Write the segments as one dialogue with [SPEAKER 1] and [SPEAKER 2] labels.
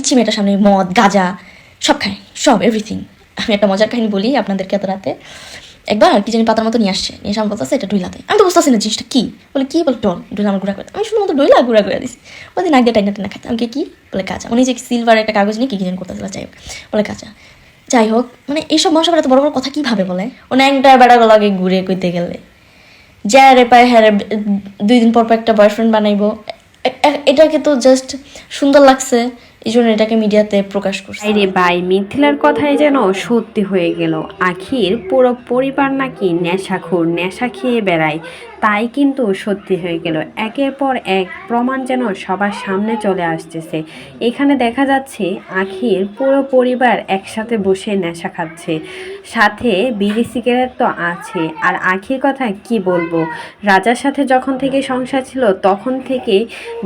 [SPEAKER 1] দিচ্ছি মেয়েটার সামনে মদ গাঁজা সব খায়, সব এভরিথিং। আমি একটা মজার কাহিনী বলি আপনাদেরকে। এত রাতে একবার কি জানি পাতার মতো নিয়ে আসছে, নিয়ে আমার বলতেছে এটা ডইলাতে। আমি তো বুঝতেছি না জিনিসটা কি, বলে কি বলে ডল ডইলা আমার গুঁড়া করে। আমি শুধু মতো ডইলা গুঁড়া করে দিচ্ছি। ওই দিন আগে টাইনা টাইনা খাইতে আমাকে কি বলে কাঁচা, উনি যে সিলভার একটা কাগজ নিয়ে কি কি জানি করতেছিল, যাই হোক বলে কাঁচা। যাই হোক মানে এইসব মানুষের এত বড় বড় কথা কীভাবে বলে, ও ন্যাংটা বেড়াগুলো লাগে ঘুরে কইতে গেলে যা রে পায় হ্যাঁ 2 দিন পর পর একটা বয়ফ্রেন্ড বানাইবো। এটাকে তো জাস্ট সুন্দর লাগছে, এই জন্য এটাকে মিডিয়াতে প্রকাশ করছে।
[SPEAKER 2] আরে ভাই, মিথিলার কথাই যেন সত্যি হয়ে গেল। আখির পুরো পরিবার নাকি নেশাখোর, নেশা খেয়ে বেড়ায়, তাই কিন্তু সত্যি হয়ে গেল। একের পর এক প্রমাণ যেন সবার সামনে চলে আসতেছে। এখানে দেখা যাচ্ছে আখির পুরো পরিবার একসাথে বসে নেশা খাচ্ছে, সাথে বিড়ি সিগারেট তো আছে। আর আখির কথা কি বলবো, রাজার সাথে যখন থেকে সংসার ছিল তখন থেকে,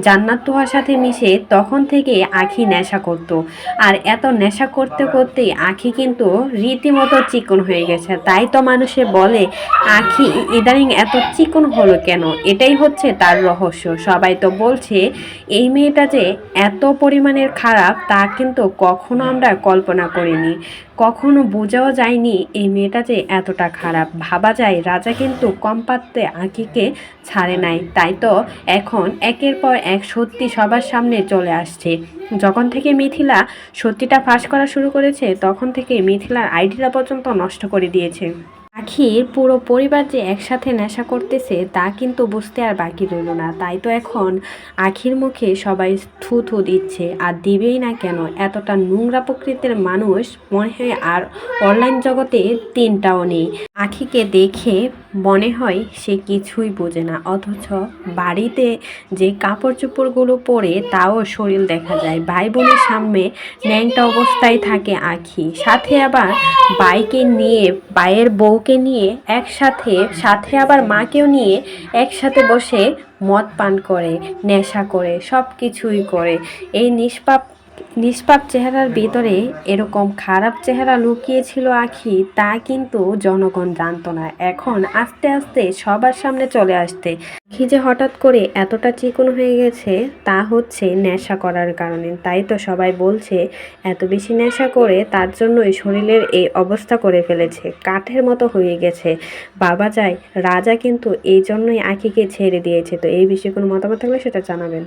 [SPEAKER 2] জান্নাত তুহার সাথে মিশে তখন থেকে আখি নেশা করতো। আর এত নেশা করতে করতেই আখি কিন্তু রীতিমতো চিকন হয়ে গেছে। তাই তো মানুষে বলে আখি ইদানিং এত চিকন হলো কেন, এটাই হচ্ছে তার রহস্য। সবাই তো বলছে এই মেয়েটা যে এত পরিমাণের খারাপ তা কিন্তু কখনো আমরা কল্পনা করিনি, কখনো বোঝাও যায়নি এই মেয়েটা যে এতটা খারাপ। ভাবা যায় রাজা কিন্তু কম পাত্রে আঁকিকে ছাড়ে নাই, তাই তো এখন একের পর এক সত্যি সবার সামনে চলে আসছে। যখন থেকে মিথিলা সত্যিটা ফাঁস করা শুরু করেছে তখন থেকে মিথিলার আইডিটা পর্যন্ত নষ্ট করে দিয়েছে। আখির পুরো পরিবার যে একসাথে নেশা করতেছে তা কিন্তু বুঝতে আর বাকি রইল না। তাই তো এখন আখির মুখে সবাই থু থু দিচ্ছে, আর দিবেই না কেন। এতটা নোংরা প্রকৃতির মানুষ মনে হয় আর অনলাইন জগতে তিনটাও নেই। আখিকে দেখে মনে হয় সে কিছুই বোঝে না, অথচ বাড়িতে যে কাপড় চোপড়গুলো পরে তাও শরীর দেখা যায়। ভাই বোনের সামনে ন্যাংটা অবস্থায় থাকে আখি, সাথে আবার বাইকে নিয়ে, বাইয়ের বউকে নিয়ে একসাথে, সাথে আবার মাকেও নিয়ে একসাথে বসে মদ পান করে, নেশা করে, সব কিছুই করে। এই নিষ্পাপ নিষ্পাপ চেহারার ভিতরে এরকম খারাপ চেহারা লুকিয়েছিল আখি, তা কিন্তু জনগণ জানতো না। এখন আস্তে আস্তে সবার সামনে চলে আসতে আখি যে হঠাৎ করে এতটা চিকন হয়ে গেছে তা হচ্ছে নেশা করার কারণে। তাই তো সবাই বলছে এত বেশি নেশা করে তার জন্যই শরীরের এই অবস্থা করে ফেলেছে, কাঠের মতো হয়ে গেছে। বাবা যায় রাজা কিন্তু এই জন্যই আখিকে ছেড়ে দিয়েছে। তো এই বিষয়ে কোনো মতামত থাকলে সেটা জানাবেন।